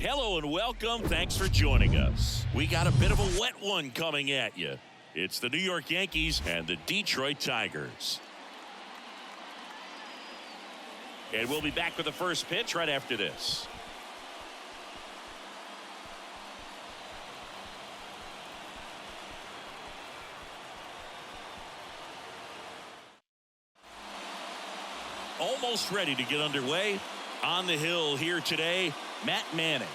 Hello and welcome. Thanks for joining us. We got a bit of a wet one coming at you. It's the New York Yankees and the Detroit Tigers. And we'll be back with the first pitch right after this. Almost ready to get underway. On the hill here today, Matt Manning.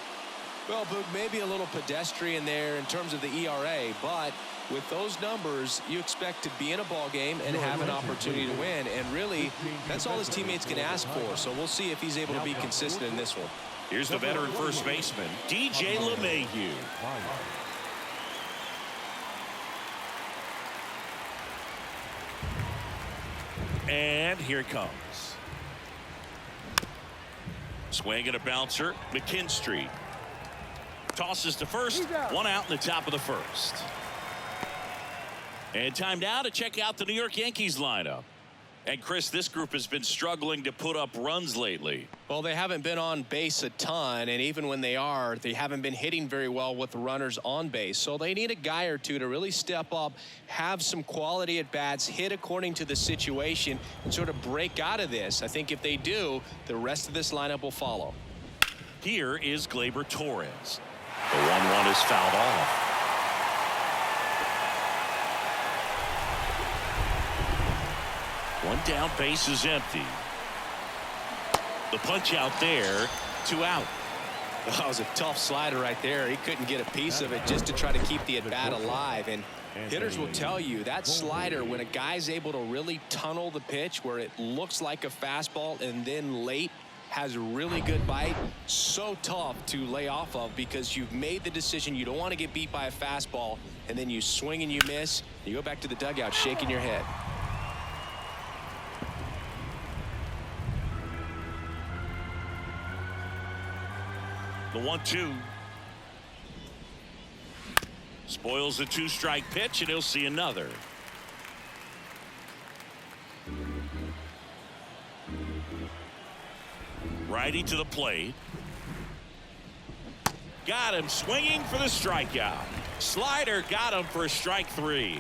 Well, Boog, maybe a little pedestrian there in terms of the ERA, but with those numbers, you expect to be in a ball game and have an opportunity to win. And really, that's all his teammates can ask for. So we'll see if he's able to be consistent in this one. Here's the veteran first baseman, DJ LeMahieu. And here it comes. Swing and a bouncer. McKinstry tosses to first. One out in the top of the first. And time now to check out the New York Yankees lineup. And Chris, this group has been struggling to put up runs lately. Well, they haven't been on base a ton, and even when they are, they haven't been hitting very well with the runners on base. So they need a guy or two to really step up, have some quality at bats, hit according to the situation, and sort of break out of this. I think if they do, the rest of this lineup will follow. Here is Gleyber Torres. The 1-1 is fouled off. One down, base is empty. The punch out there, 2 out. That was a tough slider right there. He couldn't get a piece of it just to try to keep the at-bat alive. And hitters will tell you that slider, when a guy's able to really tunnel the pitch where it looks like a fastball and then late has a really good bite, so tough to lay off of because you've made the decision you don't want to get beat by a fastball, and then you swing and you miss. You go back to the dugout shaking your head. The 1-2. Spoils the 2-strike pitch, and he'll see another. Righty to the plate. Got him swinging for the strikeout. Slider got him for strike 3.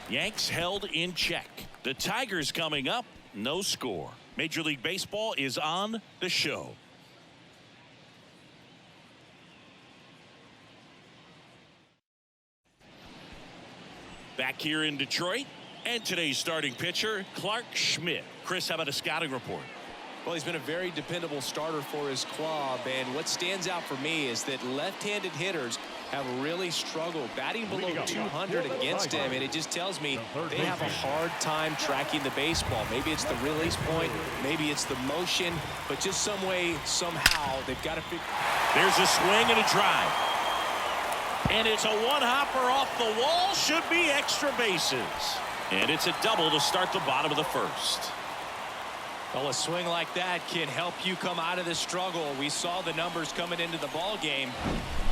Yanks held in check. The Tigers coming up, no score. Major League Baseball is on the show. Back here in Detroit, and today's starting pitcher, Clark Schmidt. Chris, how about a scouting report? Well, he's been a very dependable starter for his club, and what stands out for me is that left-handed hitters have really struggled batting below 200 against him, and it just tells me they have a hard time tracking the baseball. Maybe it's the release point, maybe it's the motion, but just some way, somehow, they've got to figure. There's a swing and a drive. And it's a one-hopper off the wall. Should be extra bases. And it's a double to start the bottom of the first. Well, a swing like that can help you come out of the struggle. We saw the numbers coming into the ball game,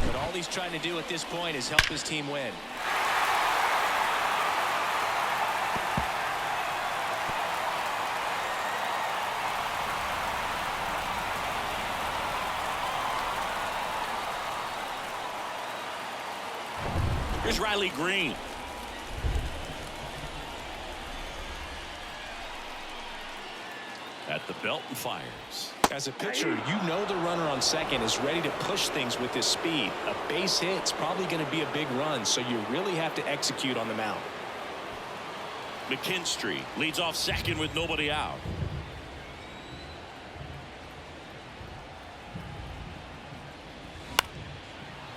but all he's trying to do at this point is help his team win. Here's Riley Green. At the belt and fires. As a pitcher, you know the runner on second is ready to push things with his speed. A base hit's probably going to be a big run, so you really have to execute on the mound. McKinstry leads off second with nobody out.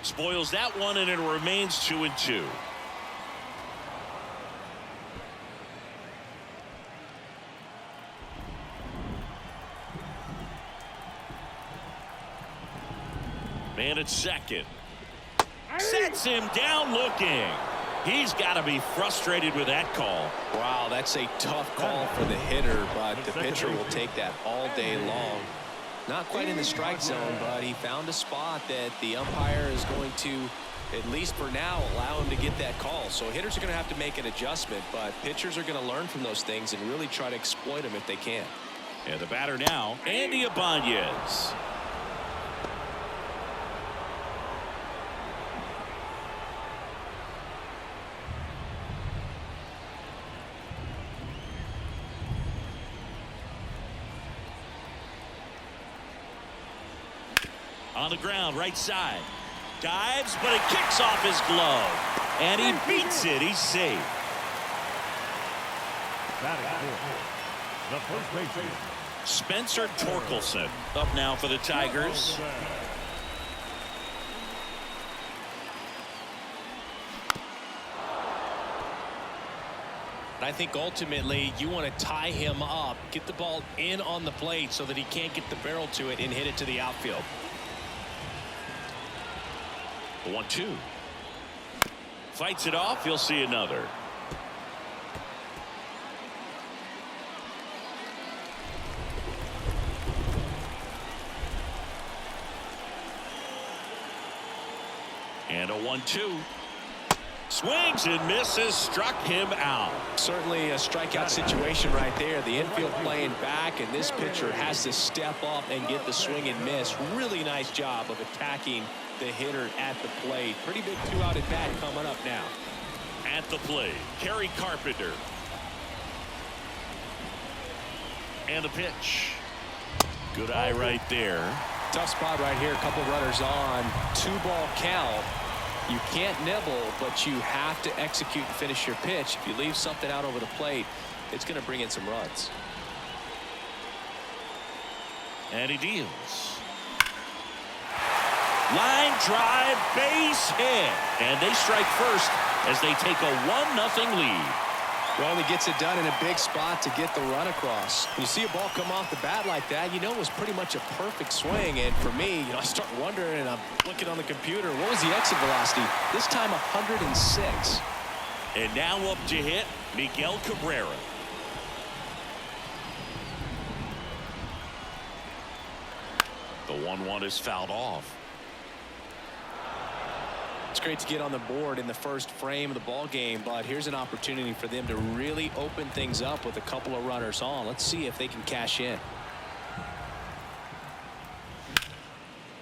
Spoils that one, and it remains 2-2. Man at second. Sets him down looking. He's got to be frustrated with that call. Wow, that's a tough call for the hitter, but the pitcher will take that all day long. Not quite in the strike zone, but he found a spot that the umpire is going to, at least for now, allow him to get that call. So hitters are going to have to make an adjustment, but pitchers are going to learn from those things and really try to exploit them if they can. And the batter now, Andy Ibanez. On the ground, right side. Dives, but it kicks off his glove. And he beats it. He's safe. The first baseman, Spencer Torkelson up now for the Tigers. I think ultimately you want to tie him up, get the ball in on the plate so that he can't get the barrel to it and hit it to the outfield. The 1-2. Fights it off. You'll see another. And a 1-2. Swings and misses, struck him out. Certainly a strikeout situation right there. The infield playing back, and this pitcher has to step up and get the swing and miss. Really nice job of attacking the hitter at the plate. Pretty big 2-out at bat coming up now. At the plate, Kerry Carpenter. And the pitch. Good eye right there. Tough spot right here. A couple runners on. 2-ball count. You can't nibble, but you have to execute and finish your pitch. If you leave something out over the plate, it's going to bring in some runs. And he deals. Line drive, base hit. And they strike first as they take a 1-0 lead. Well, he gets it done in a big spot to get the run across. When you see a ball come off the bat like that, you know it was pretty much a perfect swing. And for me, I start wondering, and I'm looking on the computer, what was the exit velocity? This time 106. And now up to hit, Miguel Cabrera. The 1-1 is fouled off. It's great to get on the board in the first frame of the ball game, but here's an opportunity for them to really open things up with a couple of runners on. Let's see if they can cash in.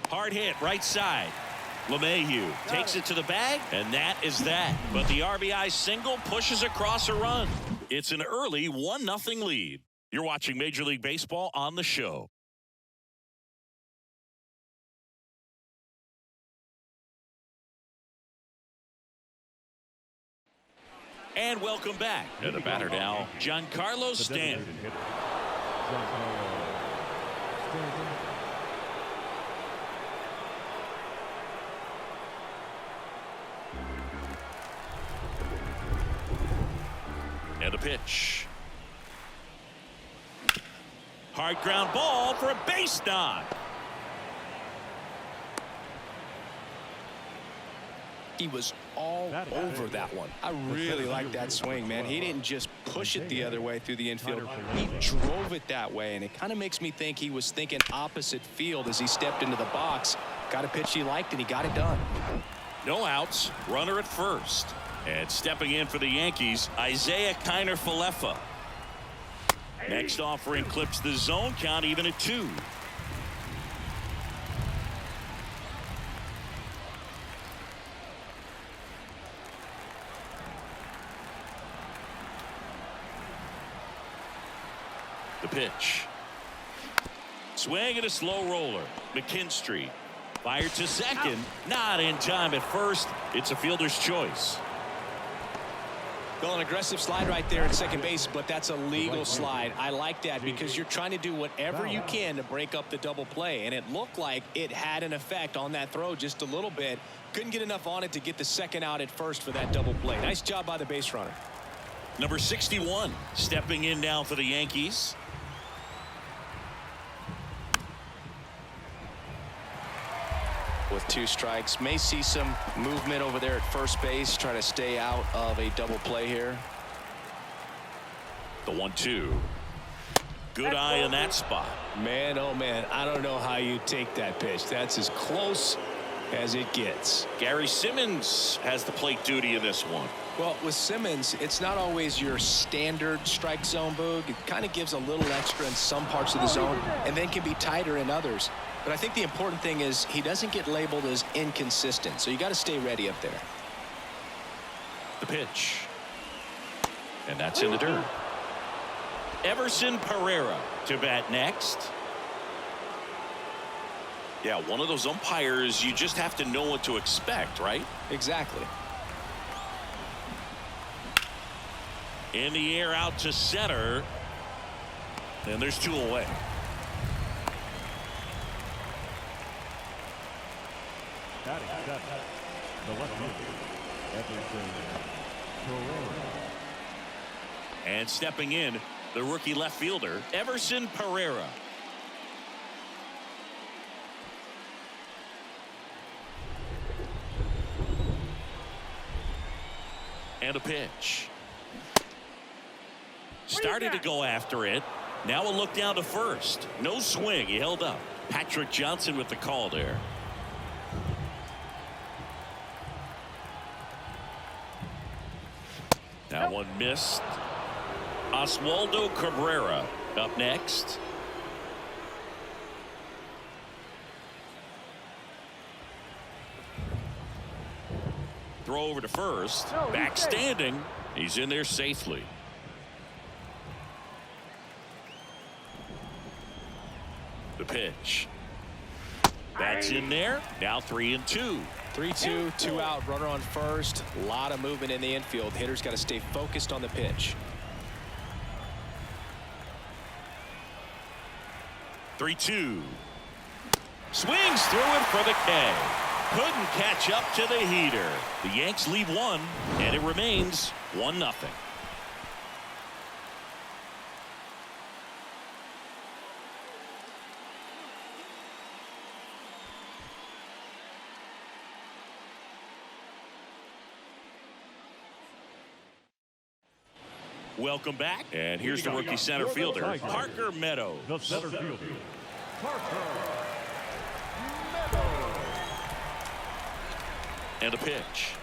Hard hit, right side. LeMahieu takes it to the bag, and that is that. But the RBI single pushes across a run. It's an early 1-0 lead. You're watching Major League Baseball on the show. And welcome back. And the batter now, Giancarlo Stanton. And the pitch. Hard ground ball for a base knock. He was all over that one. I really like that swing, man. He didn't just push it the other way through the infield. He drove it that way, and it kind of makes me think he was thinking opposite field as he stepped into the box. Got a pitch he liked, and he got it done. No outs, runner at first. And stepping in for the Yankees, Isaiah Kiner-Falefa. Next offering clips the zone count even at 2. The pitch. Swing and a slow roller. McKinstry fired to second. Not in time at first. It's a fielder's choice. Well, an aggressive slide right there at second base, but that's a legal slide. I like that because you're trying to do whatever you can to break up the double play, and it looked like it had an effect on that throw just a little bit. Couldn't get enough on it to get the second out at first for that double play. Nice job by the base runner. Number 61 stepping in now for the Yankees. With 2 strikes, may see some movement over there at first base, trying to stay out of a double play here. The 1-2. Good eye in that spot. Man, oh man, I don't know how you take that pitch. That's as close as it gets. Gary Simmons has the plate duty in this one. Well, with Simmons, it's not always your standard strike zone, Boog. It kind of gives a little extra in some parts of the zone and then can be tighter in others. But I think the important thing is he doesn't get labeled as inconsistent, so you got to stay ready up there. The pitch. And that's in the dirt. Everson Pereira to bat next. Yeah, one of those umpires you just have to know what to expect, right? Exactly. In the air out to center. And there's 2 away. Batting seventh, the left fielder, Everson Pereira. And stepping in, the rookie left fielder, Everson Pereira. And a pitch. Started to go after it. Now a look down to first. No swing. He held up. Patrick Johnson with the call there. That one missed. Oswaldo Cabrera up next. Throw over to first. Back standing. He's in there safely. The pitch. That's in there. Now 3-2. 3-2, 2 out, runner on first. A lot of movement in the infield. Hitter's got to stay focused on the pitch. 3-2. Swings through it for the K. Couldn't catch up to the heater. The Yanks lead 1, and it remains 1-0. Welcome back, and here's the rookie center fielder, Parker Meadows. The center fielder, Parker Meadows. And a pitch.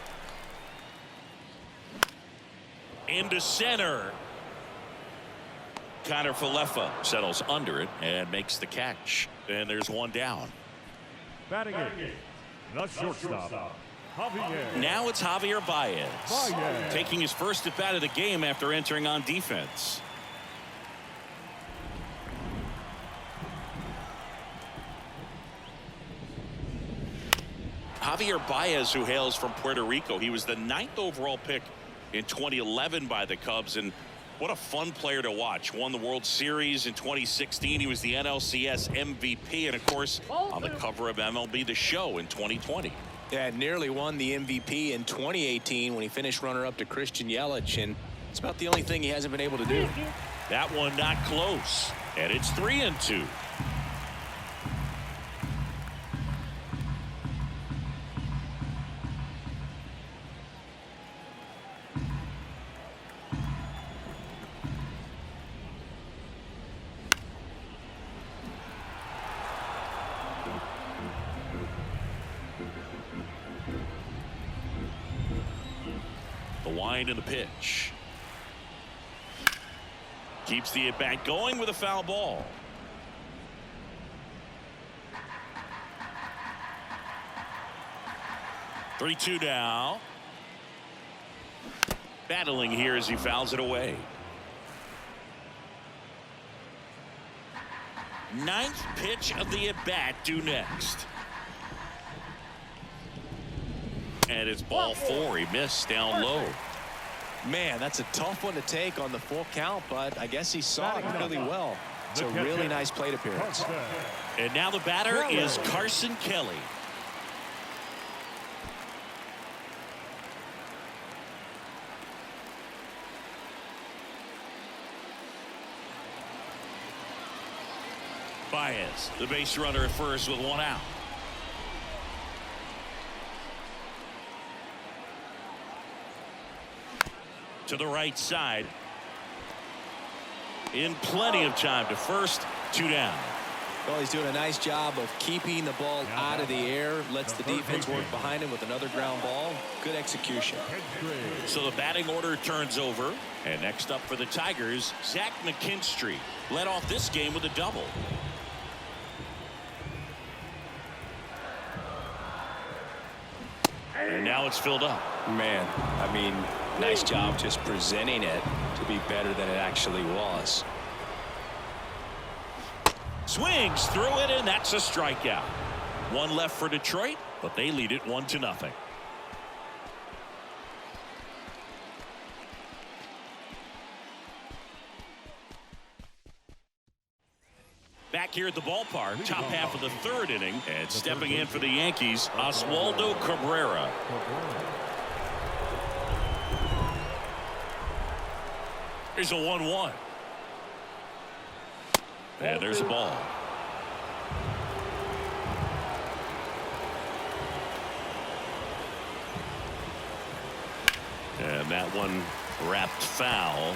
Into center. Connor Falefa settles under it and makes the catch. And there's 1 down. Batting eighth, the shortstop, Javier. Now it's Javier Baez. Taking his first at bat of the game after entering on defense. Javier Baez, who hails from Puerto Rico. He was the 9th overall pick in 2011 by the Cubs, and what a fun player to watch. Won the World Series in 2016. He was the NLCS MVP, and of course on the cover of MLB The Show in 2020. Yeah, nearly won the MVP in 2018 when he finished runner-up to Christian Yelich, and it's about the only thing he hasn't been able to do. That one not close, and it's 3-2. The wind and the pitch. Keeps the at-bat going with a foul ball. Three-two now. Battling here as he fouls it away. 9th pitch of the at-bat due next. And it's ball 4. He missed down low. Man, that's a tough one to take on the full count, but I guess he saw it really well. It's a really nice plate appearance. And now the batter is Carson Kelly. Baez, the base runner at first with 1 out. To the right side. In plenty of time to first. 2 down. Well, he's doing a nice job of keeping the ball out of the air. Lets the defense work behind him with another ground ball. Good execution. So the batting order turns over. And next up for the Tigers, Zach McKinstry led off this game with a double. And now it's filled up. Man, I mean, nice job just presenting it to be better than it actually was. Swings through it, and that's a strikeout. One left for Detroit, but they lead it 1-0. Back here at the ballpark, top half of the third inning, and stepping in for the Yankees, Oswaldo Cabrera. Here's a 1-1. And there's a ball. And that one wrapped foul.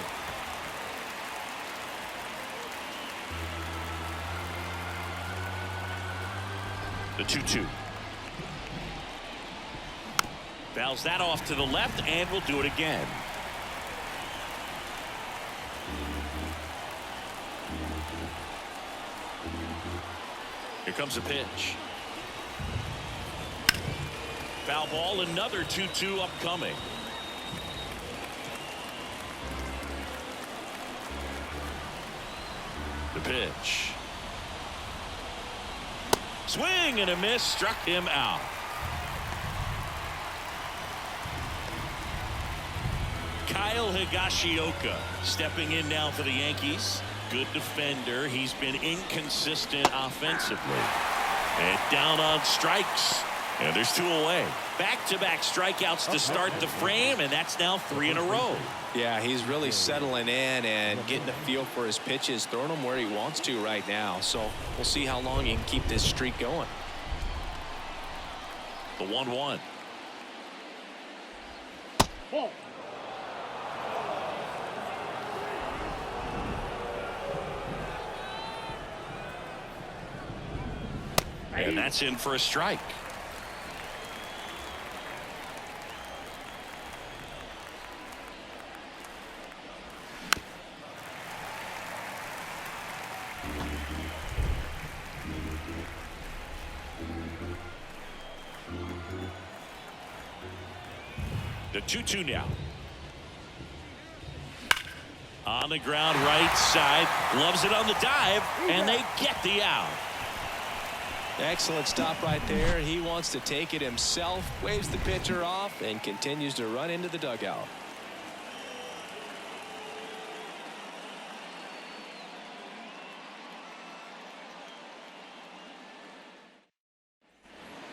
The 2-2. Fouls that off to the left, and will do it again. Here comes a pitch. Foul ball, another 2-2 upcoming. The pitch. Swing and a miss, struck him out. Kyle Higashioka stepping in now for the Yankees. Good defender. He's been inconsistent offensively. And down on strikes. And there's 2 away. Back-to-back strikeouts to start the frame, and that's now 3 in a row. Yeah, he's really settling in and getting a feel for his pitches, throwing them where he wants to right now. So we'll see how long he can keep this streak going. The 1-1. And that's in for a strike. The 2-2 now. On the ground, right side. Loves it on the dive, and they get the out. Excellent stop right there. He wants to take it himself, waves the pitcher off, and continues to run into the dugout.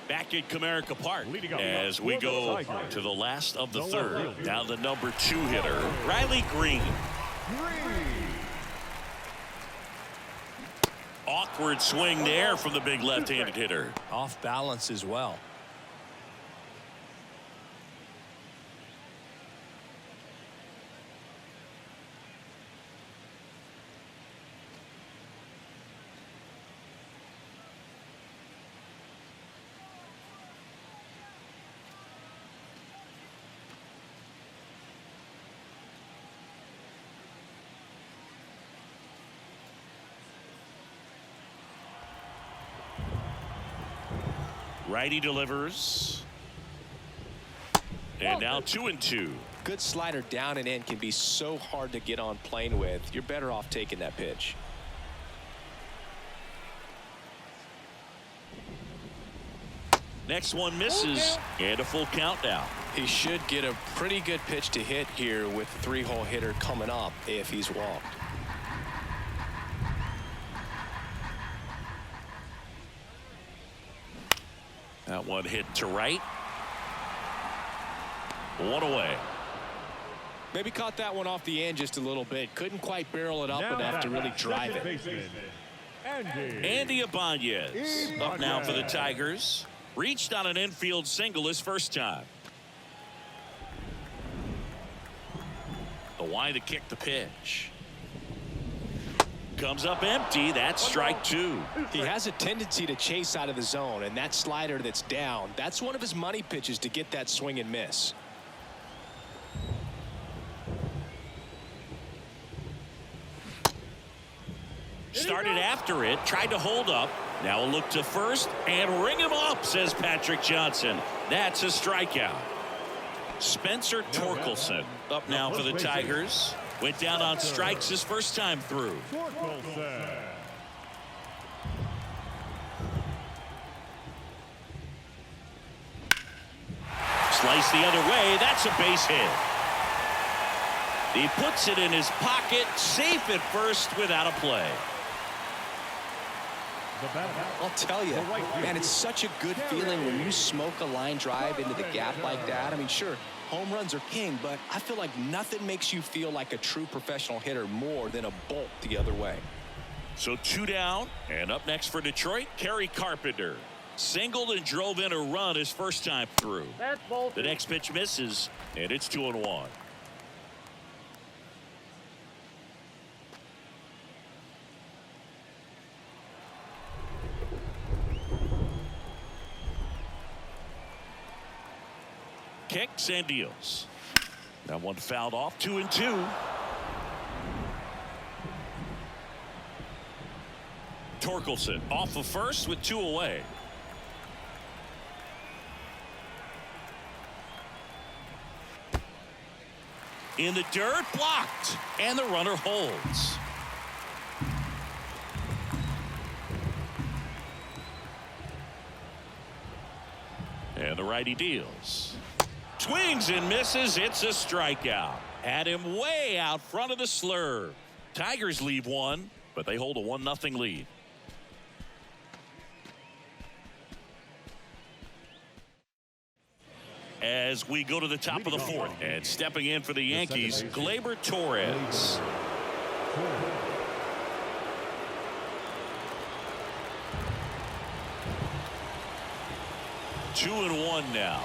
Back at Comerica Park as we go to the last of the third. Now the number 2 hitter, Riley Green. Awkward swing there from the big left-handed hitter. Off balance as well. Righty delivers. And now 2-2. Good slider down and in can be so hard to get on plane with. You're better off taking that pitch. Next one misses, and a full count now. He should get a pretty good pitch to hit here with the 3-hole hitter coming up if he's walked. That one hit to right. 1 away. Maybe caught that one off the end just a little bit. Couldn't quite barrel it up enough to really drive it. Andy Ibanez up now for the Tigers. Reached on an infield single his first time. The wide to kick the pitch. Comes up empty. That's strike 2. He has a tendency to chase out of the zone, and that slider that's down, that's one of his money pitches to get that swing and miss. Started after it, tried to hold up. Now a look to first and ring him up, says Patrick Johnson. That's a strikeout. Spencer Torkelson up now for the Tigers. Went down on strikes his first time through. slice the other way. That's a base hit. He puts it in his pocket, safe at first without a play. I'll tell you, man, it's such a good feeling when you smoke a line drive into the gap like that. I mean, sure, home runs are king, but I feel like nothing makes you feel like a true professional hitter more than a bolt the other way. So 2 down, and up next for Detroit, Kerry Carpenter. Singled and drove in a run his first time through. The next pitch misses, and it's 2-1. Kicks and deals. That one fouled off. 2-2. Torkelson off of first with 2 away. In the dirt, blocked, and the runner holds. And the righty deals. Swings and misses. It's a strikeout. Had him way out front of the slurve. Tigers leave one, but they hold a 1-0 lead. As we go to the top of the 4th, and stepping in for the Yankees, Gleyber Torres. 2-1 now.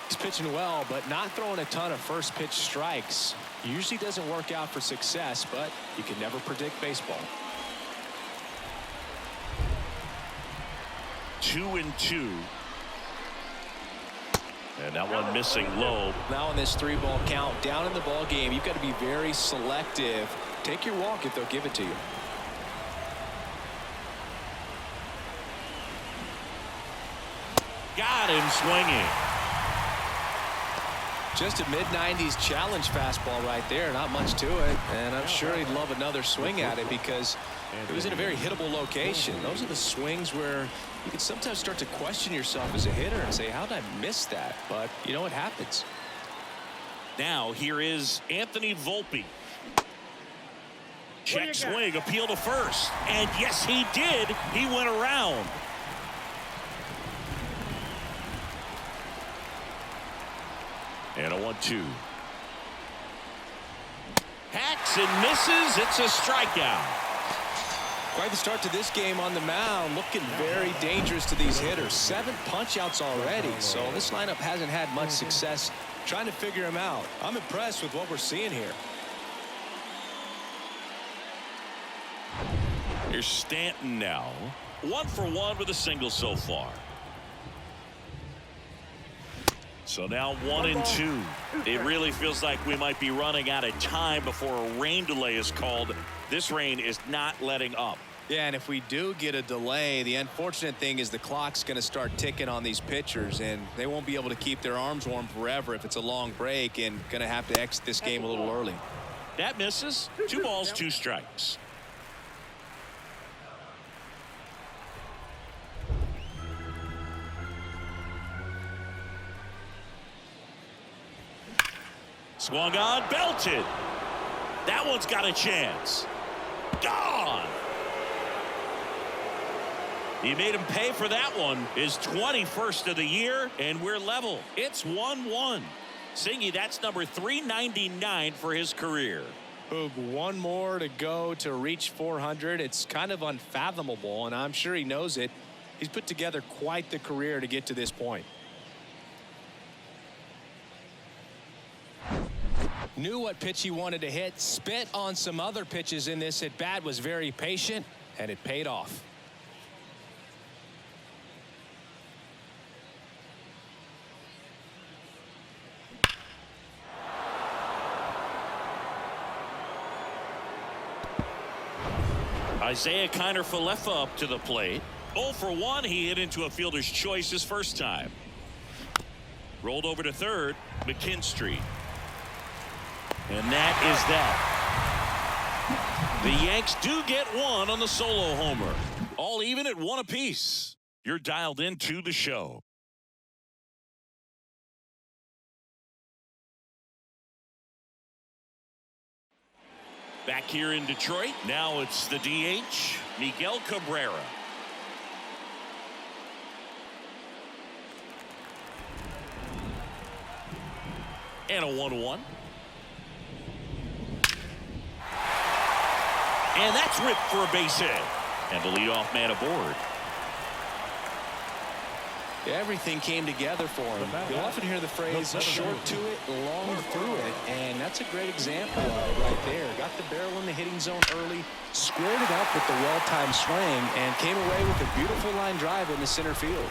He's pitching well, but not throwing a ton of first pitch strikes. Usually doesn't work out for success, but you can never predict baseball. 2-2. And that one missing low. Now in this 3-ball count, down in the ball game, you've got to be very selective. Take your walk if they'll give it to you. Got him swinging. Just a mid-90s challenge fastball right there. Not much to it. And I'm sure he'd love another swing at it because it was in a very hittable location. Those are the swings where you can sometimes start to question yourself as a hitter and say, how did I miss that? But, you know, it happens. Now here is Anthony Volpe. Check swing, appeal to first. And yes, he did. He went around. And a 1-2. Hacks and misses. It's a strikeout. Quite the start to this game on the mound. Looking very dangerous to these hitters. 7 punch-outs already. So this lineup hasn't had much success trying to figure him out. I'm impressed with what we're seeing here. Here's Stanton now. 1 for 1 with a single so far. So now 1-2. It really feels like we might be running out of time before a rain delay is called. This rain is not letting up. Yeah, and if we do get a delay, the unfortunate thing is the clock's going to start ticking on these pitchers, and they won't be able to keep their arms warm forever if it's a long break, and going to have to exit this game a little early. That misses. 2 balls, 2 strikes. Swung on, belted. That one's got a chance. Gone. He made him pay for that one. His 21st of the year, and we're level. It's 1-1. Singy, that's number 399 for his career. Boog, 1 more to go to reach 400. It's kind of unfathomable, and I'm sure he knows it. He's put together quite the career to get to this point. Knew what pitch he wanted to hit, spit on some other pitches in this at bat, was very patient, and it paid off. Isaiah Kiner-Falefa up to the plate. 0 for 1. He hit into a fielder's choice his first time. Rolled over to third. McKinstry. And that is that. The Yanks do get one on the solo homer. All even at 1 apiece. You're dialed into the show. Back here in Detroit, now it's the DH, Miguel Cabrera. And a 1-1. And that's ripped for a base hit. And the leadoff man aboard. Everything came together for him. You'll often hear the phrase short to it, long through it, and that's a great example of it right there. Got the barrel in the hitting zone early, squared it up with the well-timed swing, and came away with a beautiful line drive in the center field.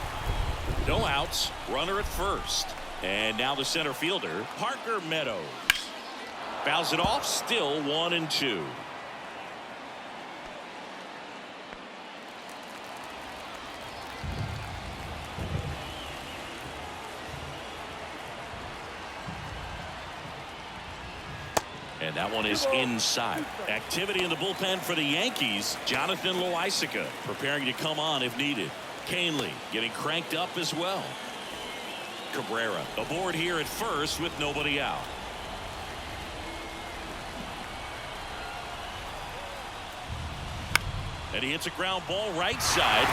No outs, runner at first. And now the center fielder, Parker Meadows. Fouls it off, still 1-2. And that one is inside. Activity in the bullpen for the Yankees. Jonathan Loaisiga preparing to come on if needed. Canely getting cranked up as well. Cabrera aboard here at first with nobody out. And he hits a ground ball right side.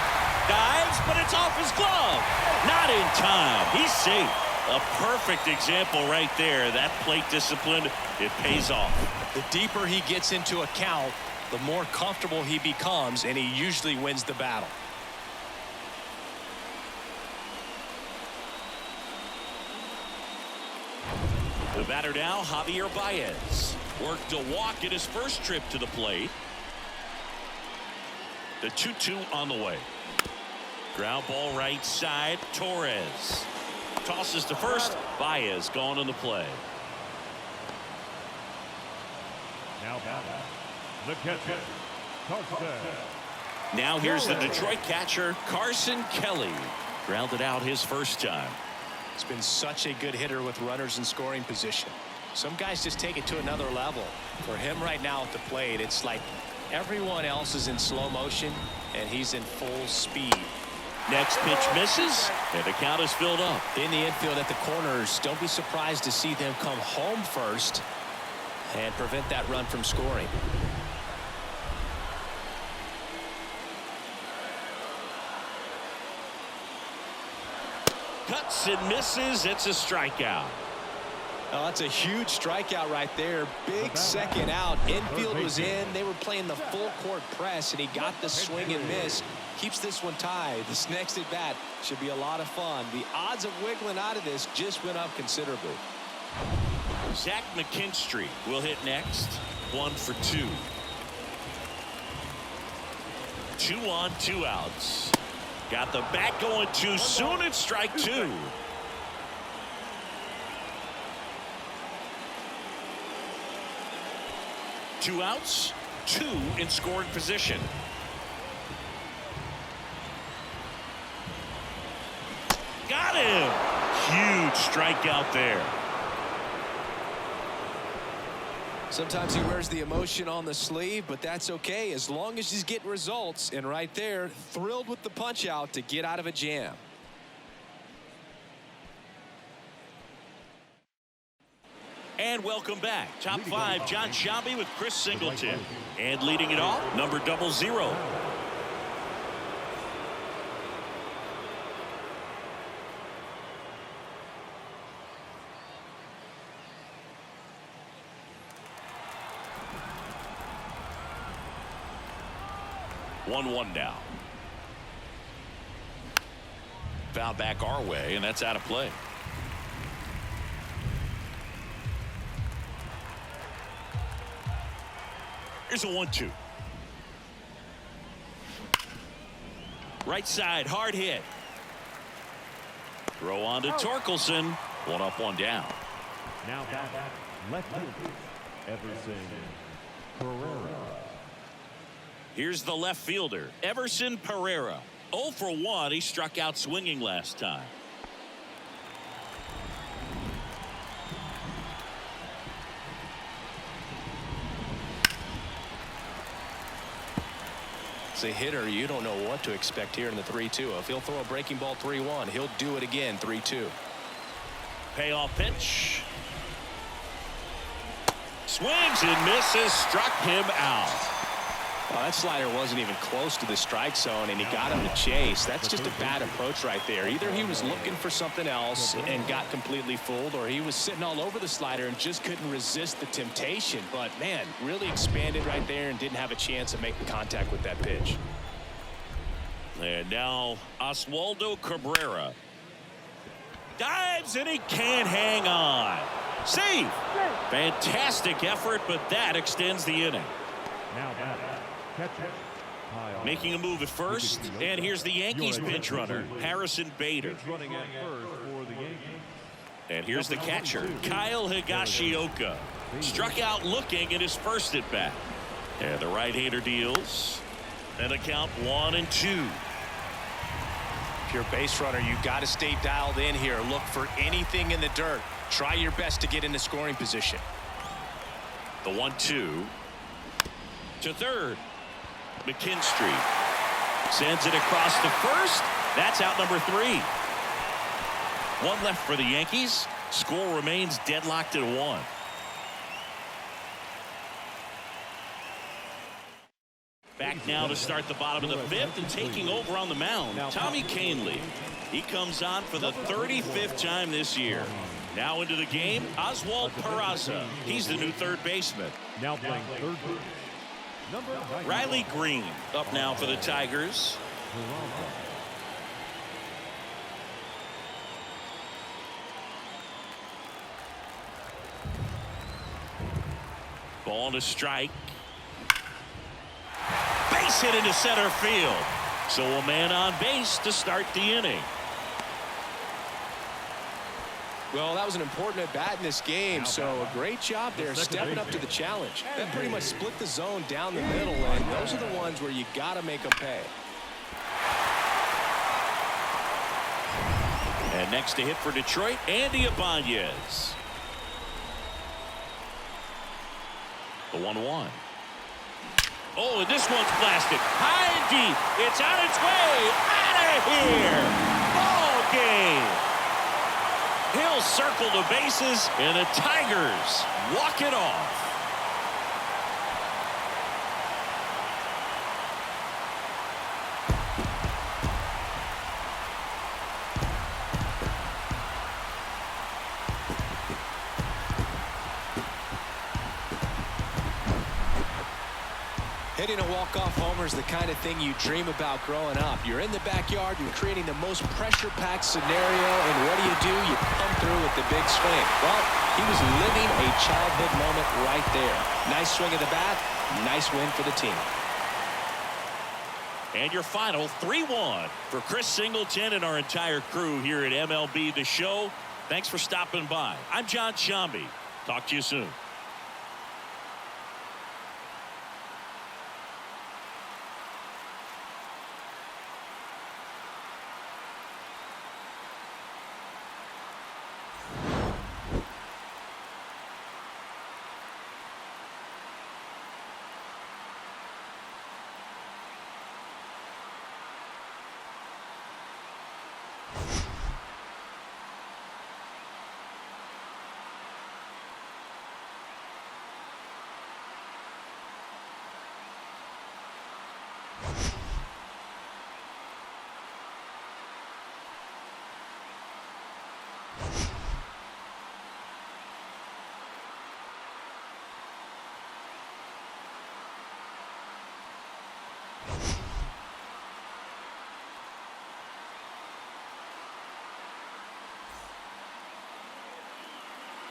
Dives, but it's off his glove. Not in time. He's safe. A perfect example right there. That plate discipline, it pays off. The deeper he gets into a count, the more comfortable he becomes, and he usually wins the battle. The batter now, Javier Baez. Worked a walk at his first trip to the plate. The 2-2 on the way. Ground ball right side, Torres. Tosses to first. Baez gone on the play. Now batting, the catcher, Carson. Now here's the Detroit catcher, Carson Kelly. Grounded out his first time. He's been such a good hitter with runners in scoring position. Some guys just take it to another level. For him right now at the plate, it's like everyone else is in slow motion and he's in full speed. Next pitch misses, and the count is filled up. In the infield at the corners, don't be surprised to see them come home first and prevent that run from scoring. Cuts and misses. It's a strikeout. Oh, that's a huge strikeout right there. Big second out. Infield was in. They were playing the full court press, and he got the swing and miss. Keeps this one tied. This next at bat should be a lot of fun. The odds of wiggling out of this just went up considerably. Zach McKinstry will hit next. 1 for 2. 2 on, 2 outs. Got the bat going too soon. It's strike 2. Two outs, 2 in scoring position. Got him. Huge strikeout there. Sometimes he wears the emotion on the sleeve, but that's okay as long as he's getting results. And right there, thrilled with the punch out to get out of a jam. And welcome back. Top 5, John Sciambi with Chris Singleton. And leading it off, number 00. One now. Foul back our way, and that's out of play. Here's a 1-2. Right side, hard hit. Throw on to Torkelson. 1 up, 1 down. Now back, left fielder, Everson Pereira. Here's the left fielder, Everson Pereira. 0 for 1. He struck out swinging last time. As a hitter, you don't know what to expect here in the 3-2. If he'll throw a breaking ball 3-1, he'll do it again 3-2. Payoff pitch. Swings and misses, struck him out. Well, that slider wasn't even close to the strike zone, and he got him to chase. That's just a bad approach right there. Either he was looking for something else and got completely fooled, or he was sitting all over the slider and just couldn't resist the temptation. But, man, really expanded right there and didn't have a chance of making contact with that pitch. And now Oswaldo Cabrera. Dives, and he can't hang on. Save! Fantastic effort, but that extends the inning. Now batter, catcher, Kyle. Making a move at first, and here's the Yankees pinch runner, Harrison Bader. Pinch running at first for the Yankees. And here's the catcher, Kyle Higashioka. Struck out looking at his first at bat. And the right-hander deals. And a count 1-2. If you're a base runner, you got to stay dialed in here. Look for anything in the dirt. Try your best to get into scoring position. The 1-2 to third. McKinstry sends it across to first. That's out number 3. One left for the Yankees. Score remains deadlocked at 1. Back now to start the bottom of the 5th, and taking over on the mound, Tommy Kahnle. He comes on for the 35th time this year. Now into the game, Oswald Peraza. He's the new third baseman. Now playing third base, number 9. Riley Green up now for the Tigers. Ball to strike. Base hit into center field. So a man on base to start the inning. Well, that was an important at bat in this game, so a great job there stepping up to the challenge. That pretty much split the zone down the middle, and those are the ones where you got to make them pay. And next to hit for Detroit, Andy Ibanez. The 1-1. Oh, and this one's blasted high and deep. It's on its way out of here. Ball game. He'll circle the bases, and the Tigers walk it off. Hitting a walk-off homer is the kind of thing you dream about growing up. You're in the backyard, you're creating the most pressure-packed scenario, and what do? You come through with the big swing. Well, he was living a childhood moment right there. Nice swing of the bat, nice win for the team. And your final 3-1 for Chris Singleton and our entire crew here at MLB The Show. Thanks for stopping by. I'm John Shambi. Talk to you soon.